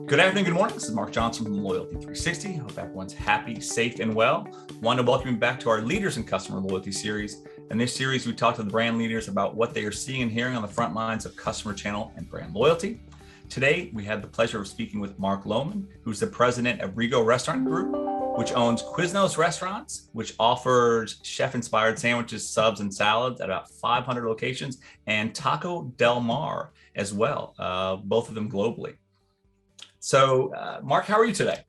Good afternoon, good morning. This is Mark Johnson from Loyalty 360. Hope everyone's happy, safe, and well. Want to welcome you back to our Leaders in Customer Loyalty series. In this series, we talk to the brand leaders about what they are seeing and hearing on the front lines of customer channel and brand loyalty. Today, we have the pleasure of speaking with Mark Lohmann, who's the president of REGO Restaurant Group, which owns Quiznos restaurants, which offers chef-inspired sandwiches, subs, and salads at about 500 locations, and Taco Del Mar as well, both of them globally. So, Mark, how are you today?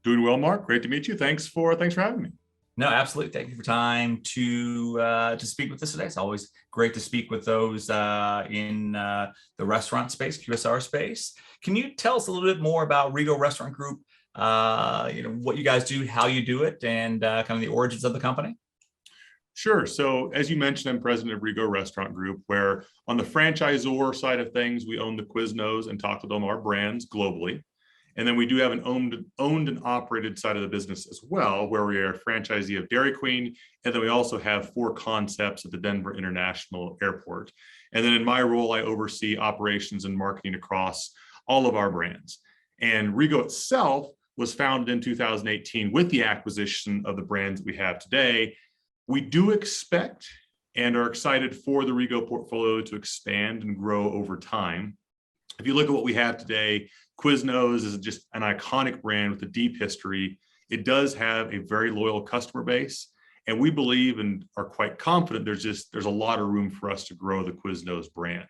Doing well, Mark. Great to meet you. Thanks for having me. No, absolutely. Thank you for time to speak with us today. It's always great to speak with those in the restaurant space, QSR space. Can you tell us a little bit more about REGO Restaurant Group? What you guys do, how you do it, and kind of the origins of the company? Sure. So as you mentioned, I'm president of REGO Restaurant Group, where on the franchisor side of things, we own the Quiznos and Taco Del Mar brands globally. And then we do have an owned and operated side of the business as well, where we are a franchisee of Dairy Queen. And then we also have 4 concepts at the Denver International Airport. And then in my role, I oversee operations and marketing across all of our brands. And REGO itself was founded in 2018 with the acquisition of the brands that we have today. We do expect and are excited for the REGO portfolio to expand and grow over time. If you look at what we have today, Quiznos is just an iconic brand with a deep history. It does have a very loyal customer base, and we believe and are quite confident there's a lot of room for us to grow the Quiznos brand.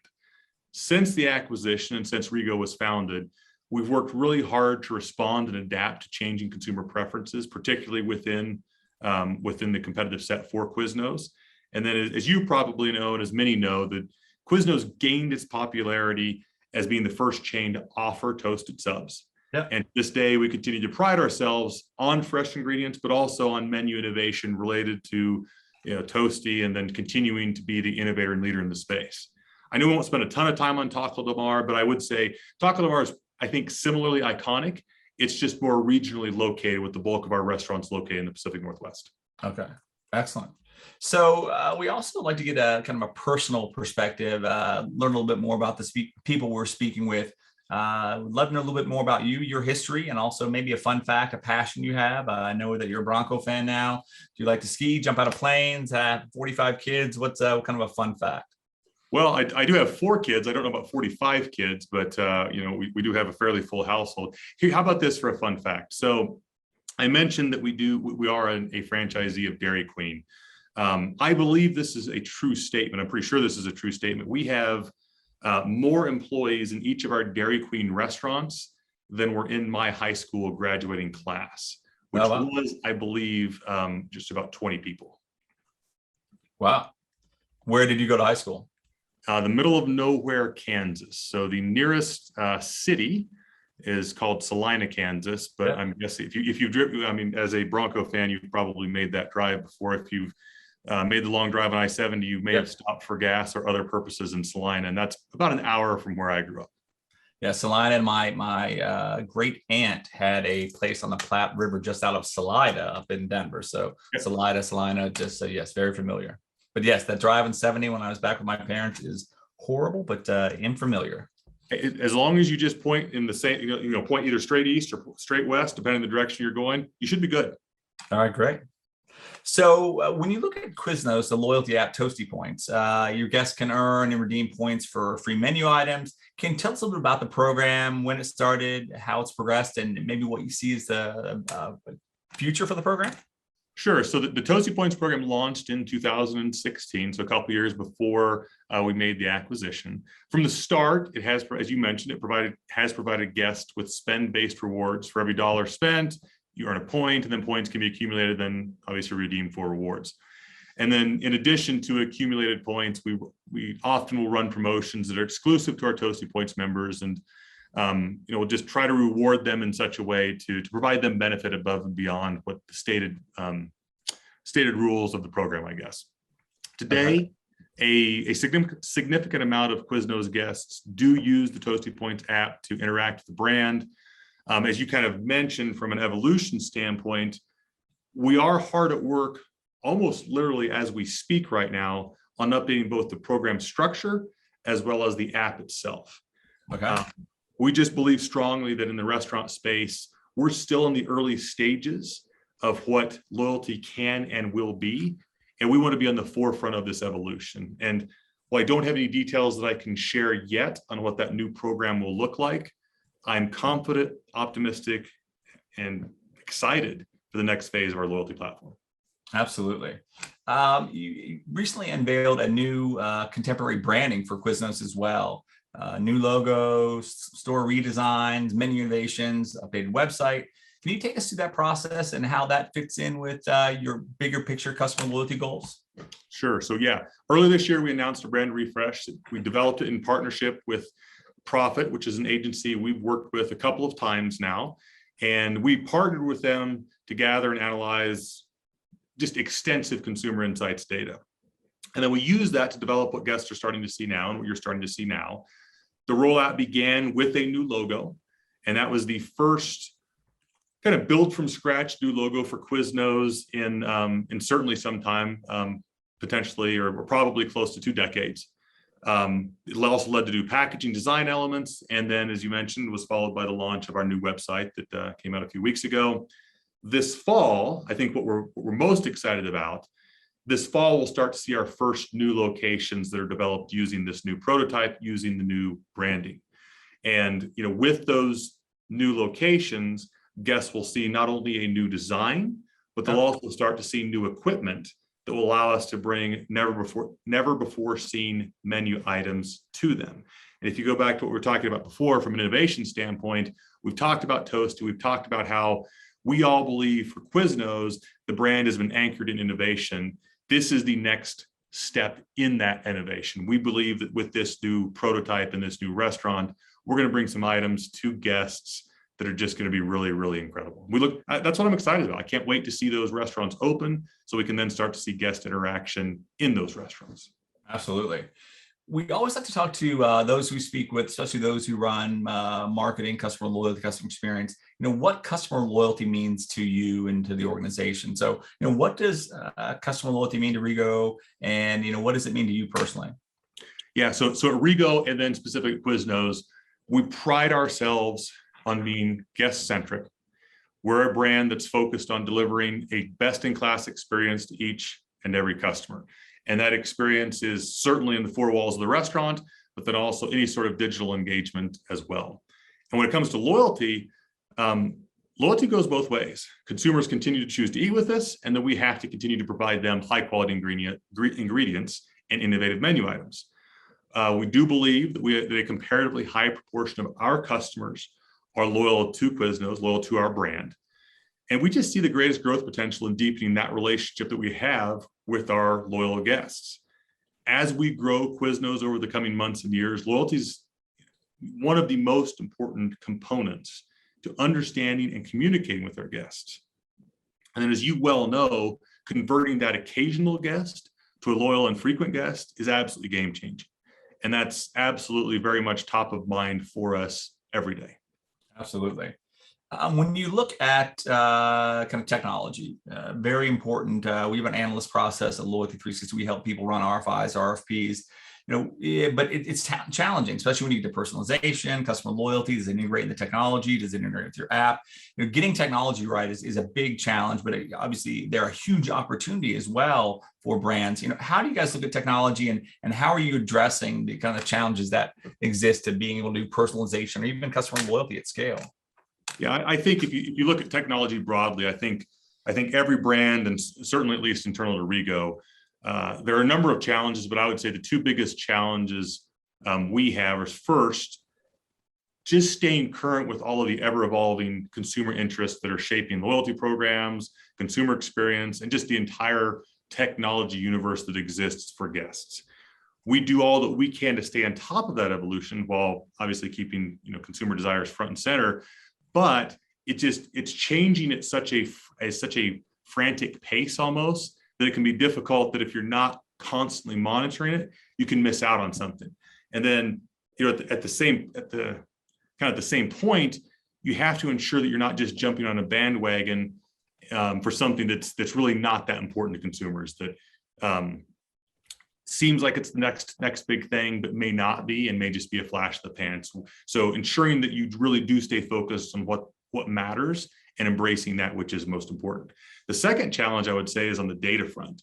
Since the acquisition and since REGO was founded, we've worked really hard to respond and adapt to changing consumer preferences, particularly within the competitive set for Quiznos. And then as you probably know, and as many know, that Quiznos gained its popularity as being the first chain to offer toasted subs. Yep. And to this day, we continue to pride ourselves on fresh ingredients, but also on menu innovation related to Toasty, and then continuing to be the innovator and leader in the space. I know we won't spend a ton of time on Taco Del Mar, but I would say Taco Del Mar is, I think, similarly iconic. It's just more regionally located, with the bulk of our restaurants located in the Pacific Northwest. Okay, excellent. So we also like to get a kind of a personal perspective, learn a little bit more about the people we're speaking with. Would love to know a little bit more about you, your history, and also maybe a fun fact, a passion you have. I know that you're a Bronco fan now. Do you like to ski, jump out of planes, have 45 kids? What's kind of a fun fact? Well, I do have 4 kids. I don't know about 45 kids, but we do have a fairly full household. Here, how about this for a fun fact? So I mentioned that we are a franchisee of Dairy Queen. I believe this is a true statement. I'm pretty sure this is a true statement. We have more employees in each of our Dairy Queen restaurants than were in my high school graduating class, which was, I believe, just about 20 people. Wow. Where did you go to high school? The middle of nowhere, Kansas. So the nearest city is called Salina, Kansas. But I'm guessing if you've driven, I mean, as a Bronco fan, you've probably made that drive before. If you've made the long drive on I-70, you may have stopped for gas or other purposes in Salina, and that's about an hour from where I grew up. Yeah, Salina, and my great aunt had a place on the Platte River just out of Salida up in Denver. So Salina, just yes, very familiar. But yes, that drive in 70 when I was back with my parents is horrible, but unfamiliar. As long as you just point in the same, point either straight east or straight west, depending on the direction you're going, you should be good. All right, great. So when you look at Quiznos, the loyalty app, Toasty points, your guests can earn and redeem points for free menu items. Can you tell us a little bit about the program, when it started, how it's progressed, and maybe what you see as the future for the program? Sure. So the Toasty Points program launched in 2016, so a couple of years before we made the acquisition. From the start, it has, as you mentioned, has provided guests with spend-based rewards. For every dollar spent, you earn a point, and then points can be accumulated, then obviously redeemed for rewards. And then in addition to accumulated points, we often will run promotions that are exclusive to our Toasty Points members, and we'll just try to reward them in such a way to provide them benefit above and beyond what the stated rules of the program, I guess. Today, a significant amount of Quiznos guests do use the Toasty Points app to interact with the brand. As you kind of mentioned, from an evolution standpoint, we are hard at work, almost literally as we speak right now, on updating both the program structure as well as the app itself. Okay. We just believe strongly that in the restaurant space, we're still in the early stages of what loyalty can and will be. And we want to be on the forefront of this evolution. And while I don't have any details that I can share yet on what that new program will look like, I'm confident, optimistic, and excited for the next phase of our loyalty platform. Absolutely. You recently unveiled a new contemporary branding for Quiznos as well. New logos, store redesigns, menu innovations, updated website. Can you take us through that process and how that fits in with your bigger picture customer loyalty goals? Sure. So yeah, earlier this year, we announced a brand refresh. We developed it in partnership with Profit, which is an agency we've worked with a couple of times now. And we partnered with them to gather and analyze just extensive consumer insights data. And then we use that to develop what guests are starting to see now and what you're starting to see now. The rollout began with a new logo, and that was the first kind of build from scratch new logo for Quiznos in certainly some time, potentially or probably close to 2 decades. It also led to new packaging design elements, and then, as you mentioned, was followed by the launch of our new website that came out a few weeks ago. This fall, I think what we're most excited about, this fall we'll start to see our first new locations that are developed using this new prototype, using the new branding. And with those new locations, guests will see not only a new design, but they'll also start to see new equipment that will allow us to bring never before seen menu items to them. And if you go back to what we were talking about before from an innovation standpoint, we've talked about Toasty, we've talked about how we all believe for Quiznos, the brand has been anchored in innovation. This is the next step in that innovation. We believe that with this new prototype and this new restaurant, we're going to bring some items to guests that are just going to be really, really incredible. That's what I'm excited about. I can't wait to see those restaurants open so we can then start to see guest interaction in those restaurants. Absolutely. We always like to talk to those we speak with, especially those who run marketing, customer loyalty, customer experience, what customer loyalty means to you and to the organization. So, what does customer loyalty mean to REGO, and, what does it mean to you personally? Yeah, so at REGO and then specific Quiznos, we pride ourselves on being guest-centric. We're a brand that's focused on delivering a best-in-class experience to each and every customer. And that experience is certainly in the 4 walls of the restaurant, but then also any sort of digital engagement as well. And when it comes to loyalty, loyalty goes both ways. Consumers continue to choose to eat with us, and then we have to continue to provide them high-quality ingredients and innovative menu items. We do believe that a comparatively high proportion of our customers are loyal to Quiznos, loyal to our brand. And we just see the greatest growth potential in deepening that relationship that we have with our loyal guests. As we grow Quiznos over the coming months and years, loyalty is one of the most important components to understanding and communicating with our guests. And then, as you well know, converting that occasional guest to a loyal and frequent guest is absolutely game-changing. And that's absolutely very much top of mind for us every day. Absolutely. When you look at kind of technology, very important. We have an analyst process at Loyalty 360. We help people run RFIs, RFPs. But it's challenging, especially when you get to personalization, customer loyalty. Does it integrate in the technology? Does it integrate with your app? Getting technology right is a big challenge, but obviously there are huge opportunity as well for brands. How do you guys look at technology, and how are you addressing the kind of challenges that exist to being able to do personalization or even customer loyalty at scale? Yeah, I think if you look at technology broadly, I think every brand, and certainly at least internal to REGO, there are a number of challenges, but I would say the 2 biggest challenges we have is first, just staying current with all of the ever-evolving consumer interests that are shaping loyalty programs, consumer experience, and just the entire technology universe that exists for guests. We do all that we can to stay on top of that evolution while obviously keeping consumer desires front and center. But it's changing at such a frantic pace almost that it can be difficult, that if you're not constantly monitoring it, you can miss out on something. And then at the same point, you have to ensure that you're not just jumping on a bandwagon for something that's really not that important to consumers. That seems like it's the next big thing, but may not be, and may just be a flash in the pan. So ensuring that you really do stay focused on what matters and embracing that which is most important. The second challenge I would say is on the data front.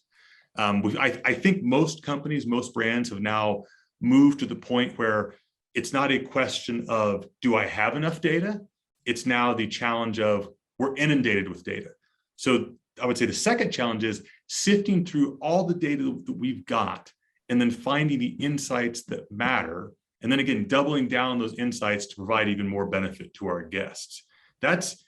I think most companies, most brands have now moved to the point where it's not a question of, do I have enough data? It's now the challenge of, we're inundated with data. So I would say the second challenge is sifting through all the data that we've got and then finding the insights that matter. And then again, doubling down those insights to provide even more benefit to our guests. That's,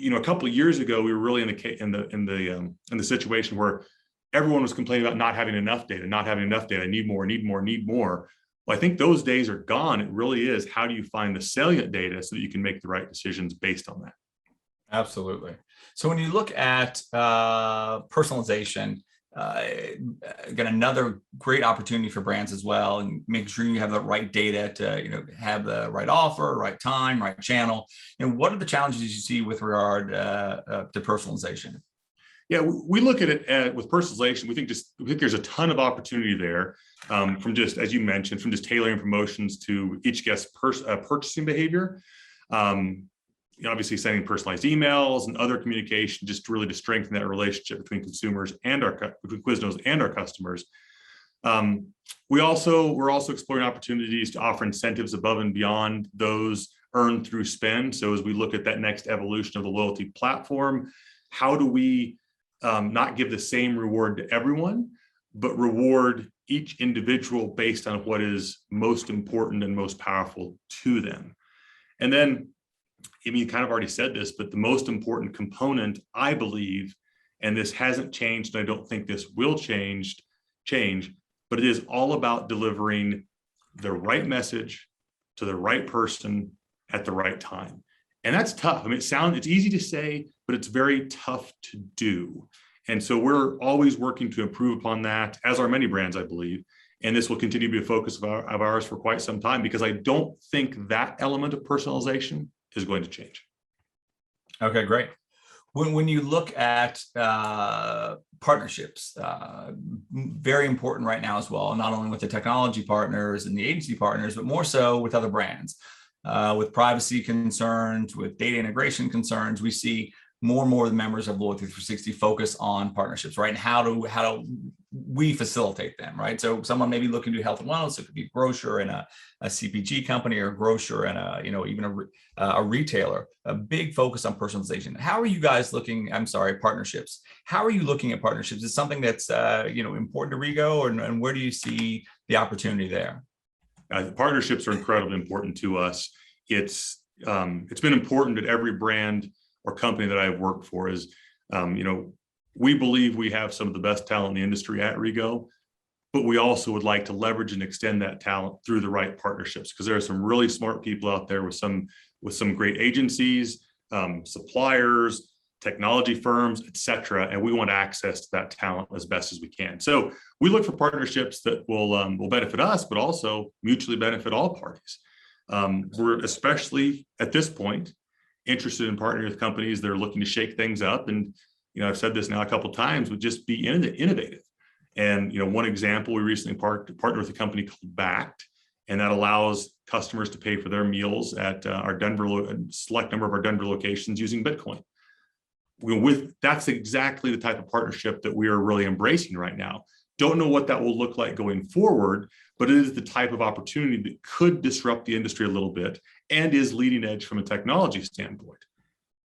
a couple of years ago, we were really in the situation where everyone was complaining about not having enough data, I need more. Well, I think those days are gone. It really is, how do you find the salient data so that you can make the right decisions based on that? Absolutely. So when you look at personalization, again, another great opportunity for brands as well, and making sure you have the right data to have the right offer, right time, right channel. And what are the challenges you see with regard to personalization? Yeah, we look at it with personalization. We think there's a ton of opportunity there, from just, as you mentioned, from just tailoring promotions to each guest's purchasing behavior. Obviously sending personalized emails and other communication just really to strengthen that relationship between consumers and between Quiznos and our customers. We're also exploring opportunities to offer incentives above and beyond those earned through spend. So as we look at that next evolution of the loyalty platform, how do we not give the same reward to everyone, but reward each individual based on what is most important and most powerful to them? And then, you kind of already said this, but the most important component, I believe, and this hasn't changed, and I don't think this will change, but it is all about delivering the right message to the right person at the right time. And that's tough. It's easy to say, but it's very tough to do. And so we're always working to improve upon that, as are many brands, I believe. And this will continue to be a focus of ours for quite some time, because I don't think that element of personalization is going to change. Okay, great. When you look at partnerships, very important right now as well, not only with the technology partners and the agency partners, but more so with other brands. With privacy concerns, with data integration concerns, we see more and more of the members of Loyalty 360 focus on partnerships, right? And how do we facilitate them, right? So someone may be looking to do health and wellness. It could be a grocer and a CPG company, or a grocer and even a retailer. A big focus on personalization. How are you guys looking? Partnerships. How are you looking at partnerships? Is it something that's important to REGO, and where do you see the opportunity there? Partnerships are incredibly important to us. It's been important at every brand or company that I've worked for. We believe we have some of the best talent in the industry at REGO, but we also would like to leverage and extend that talent through the right partnerships, because there are some really smart people out there with some great agencies, suppliers, technology firms, et cetera, and we want access to that talent as best as we can. So we look for partnerships that will benefit us, but also mutually benefit all parties. We're especially at this point interested in partnering with companies that are looking to shake things up. And I've said this now a couple of times, would just be innovative. And one example, we recently partnered with a company called Backed, and that allows customers to pay for their meals at our select number of our Denver locations using Bitcoin. That's exactly the type of partnership that we are really embracing right now. Don't know what that will look like going forward, but it is the type of opportunity that could disrupt the industry a little bit and is leading edge from a technology standpoint.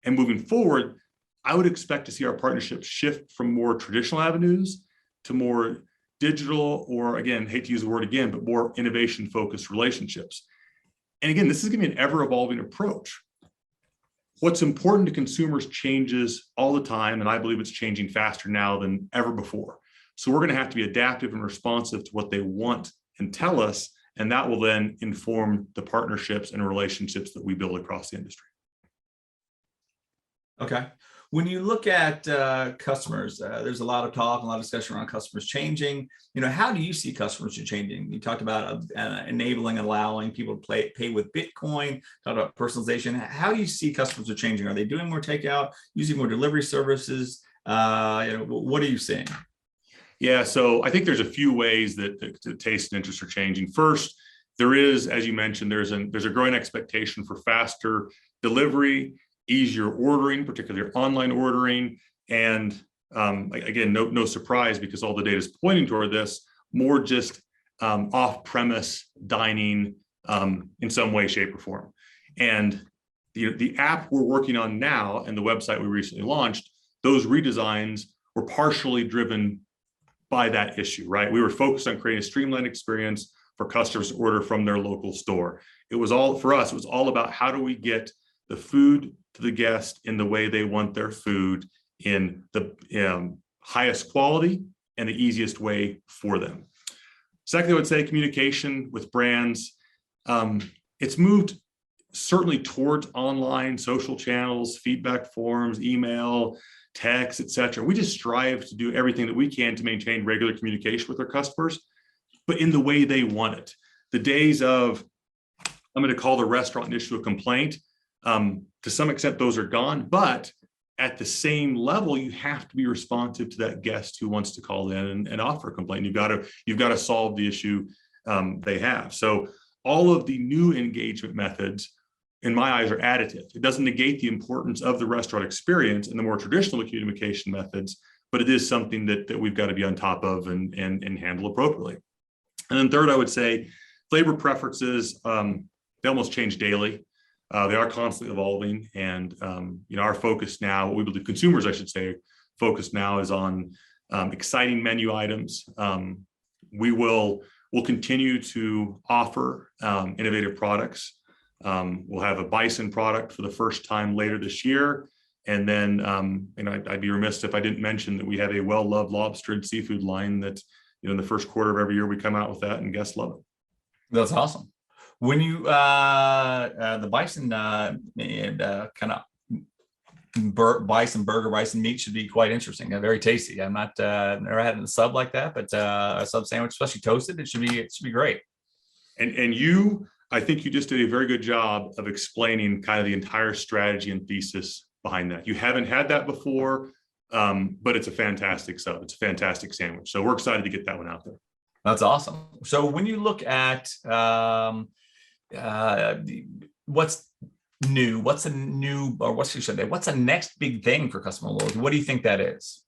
And moving forward, I would expect to see our partnerships shift from more traditional avenues to more digital, or again, hate to use the word again, but more innovation-focused relationships. And again, this is going to be an ever-evolving approach. What's important to consumers changes all the time, and I believe it's changing faster now than ever before. So we're going to have to be adaptive and responsive to what they want and tell us, and that will then inform the partnerships and relationships that we build across the industry. Okay. When you look at customers, there's a lot of talk, a lot of discussion around customers changing. How do you see customers changing? You talked about enabling, allowing people to pay with Bitcoin, talked about personalization. How do you see customers are changing? Are they doing more takeout, using more delivery services? What are you seeing? Yeah, so I think there's a few ways that taste and interests are changing. First, there is, as you mentioned, there's a growing expectation for faster delivery, easier ordering, particularly online ordering, and again, no surprise because all the data is pointing toward this. More just off-premise dining in some way, shape, or form. And the app we're working on now and the website we recently launched, those redesigns were partially driven by that issue, right? We were focused on creating a streamlined experience for customers to order from their local store. It was all, for us, it was all about how do we get the food to the guest in the way they want their food, in the highest quality and the easiest way for them. Secondly, I would say communication with brands. It's moved certainly towards online social channels, feedback forms, email, text, etc. We just strive to do everything that we can to maintain regular communication with our customers, but in the way they want it. The days of, I'm going to call the restaurant and issue a complaint, to some extent, those are gone, but at the same level, you have to be responsive to that guest who wants to call in and offer a complaint. You've got to solve the issue they have. So all of the new engagement methods, in my eyes, are additive. It doesn't negate the importance of the restaurant experience and the more traditional communication methods, but it is something that we've got to be on top of and handle appropriately. And then third, I would say flavor preferences, they almost change daily. They are constantly evolving, and our focus now, what we believe consumers, I should say, focus now is on exciting menu items. We'll continue to offer innovative products. We'll have a bison product for the first time later this year, and then I'd be remiss if I didn't mention that we have a well-loved lobster and seafood line that in the first quarter of every year we come out with that, and guests love it. That's awesome. When you the bison and kind of bison burger, bison meat should be quite interesting. Very tasty. I'm not never had it in a sub like that, but a sub sandwich, especially toasted, it should be great. And I think you just did a very good job of explaining kind of the entire strategy and thesis behind that. You haven't had that before, but it's a fantastic sub. It's a fantastic sandwich. So we're excited to get that one out there. That's awesome. So when you look at what's new, what's the next big thing for customer loyalty? What do you think that is?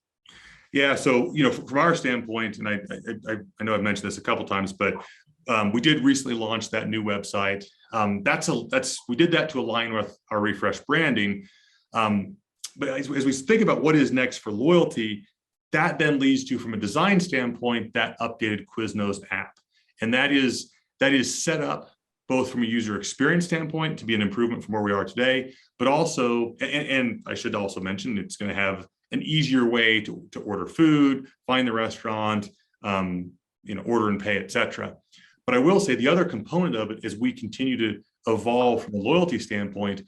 Yeah, so from our standpoint, and I know I've mentioned this a couple of times, but we did recently launch that new website. We did that to align with our refresh branding. But as we think about what is next for loyalty, that then leads to, from a design standpoint, that updated Quiznos app, and that is set up both from a user experience standpoint to be an improvement from where we are today, but also, and I should also mention, it's going to have an easier way to order food, find the restaurant, order and pay, etc. But I will say the other component of it, as we continue to evolve from a loyalty standpoint,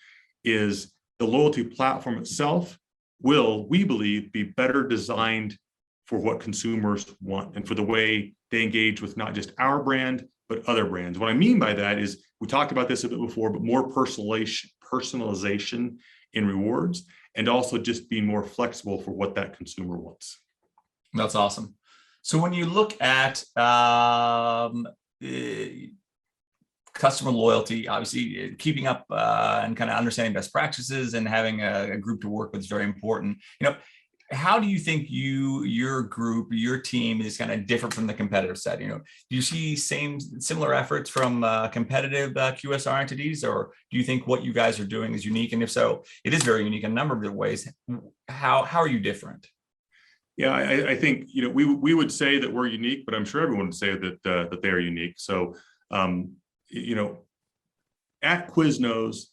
is the loyalty platform itself will, we believe, be better designed for what consumers want and for the way they engage with not just our brand, but other brands. What I mean by that is, we talked about this a bit before, but more personalization in rewards, and also just being more flexible for what that consumer wants. That's awesome. So when you look at customer loyalty, obviously keeping up and kind of understanding best practices and having a group to work with is very important. How do you think your group, your team is kind of different from the competitive set? Do you see similar efforts from competitive QSR entities, or do you think what you guys are doing is unique? And if so, it is very unique in a number of different ways. How are you different? Yeah, I think we would say that we're unique, but I'm sure everyone would say that they are unique. So at Quiznos,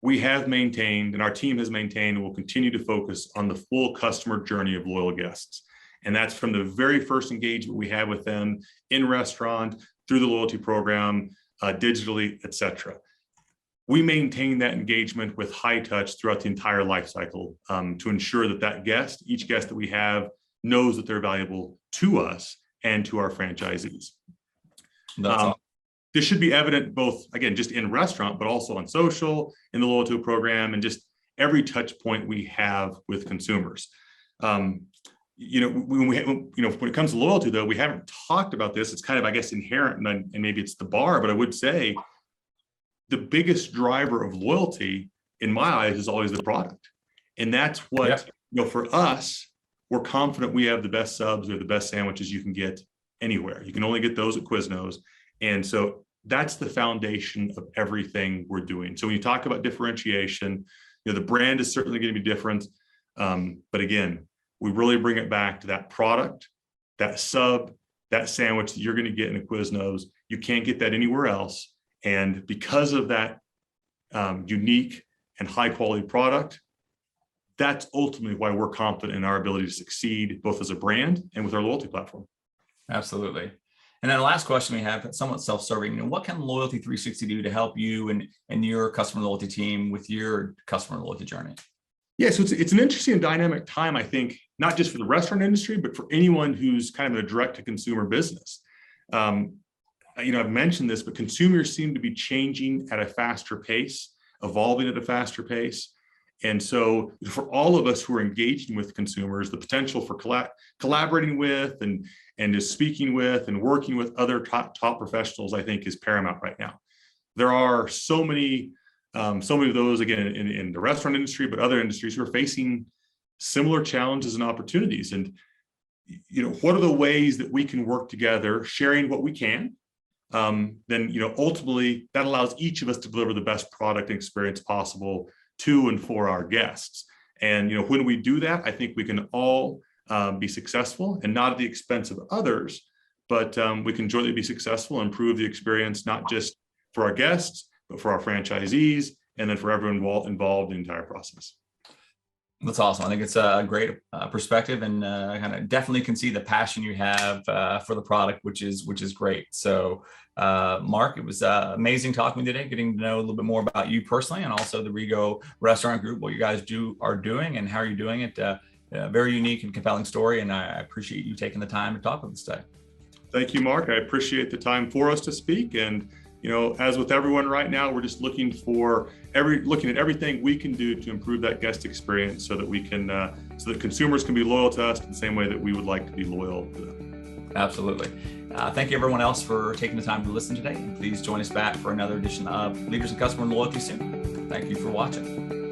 we have maintained, and our team has maintained, and will continue to focus on the full customer journey of loyal guests. And that's from the very first engagement we have with them in restaurant, through the loyalty program, digitally, et cetera. We maintain that engagement with high touch throughout the entire life cycle to ensure that each guest that we have, knows that they're valuable to us and to our franchisees. This should be evident both, again, just in restaurant, but also on social, in the loyalty program, and just every touch point we have with consumers. when it comes to loyalty, though, we haven't talked about this. It's kind of, I guess, inherent, and maybe it's the bar, but I would say the biggest driver of loyalty in my eyes is always the product. And that's what, for us, we're confident we have the best subs or the best sandwiches you can get anywhere. You can only get those at Quiznos. And so that's the foundation of everything we're doing. So when you talk about differentiation, the brand is certainly going to be different. But again, we really bring it back to that product, that sub, that sandwich that you're going to get in a Quiznos. You can't get that anywhere else. And because of that unique and high quality product, that's ultimately why we're confident in our ability to succeed both as a brand and with our loyalty platform. Absolutely. And then the last question we have, somewhat self-serving, what can Loyalty 360 do to help you and your customer loyalty team with your customer loyalty journey? Yeah, so it's an interesting and dynamic time, I think, not just for the restaurant industry, but for anyone who's kind of a direct-to-consumer business. I've mentioned this, but consumers seem to be changing at a faster pace, evolving at a faster pace. And so for all of us who are engaging with consumers, the potential for collaborating with and just speaking with and working with other top professionals, I think, is paramount right now. There are so many of those, again, in the restaurant industry, but other industries who are facing similar challenges and opportunities. And, what are the ways that we can work together, sharing what we can? Then, ultimately, that allows each of us to deliver the best product and experience possible to and for our guests. And, when we do that, I think we can all be successful, and not at the expense of others, but we can jointly be successful and improve the experience, not just for our guests, but for our franchisees, and then for everyone involved in the entire process. That's awesome. I think it's a great perspective, and kind of definitely can see the passion you have for the product, which is great. So, Mark, it was amazing talking today, getting to know a little bit more about you personally, and also the REGO Restaurant Group, what you guys are doing, and how you're doing it. Very unique and compelling story, and I appreciate you taking the time to talk with us today. Thank you, Mark. I appreciate the time for us to speak, and as with everyone right now, we're just looking at everything we can do to improve that guest experience, so that we can, so that consumers can be loyal to us in the same way that we would like to be loyal to them. Absolutely. Thank you, everyone else, for taking the time to listen today. And please join us back for another edition of Leaders in Customer Loyalty soon. Thank you for watching.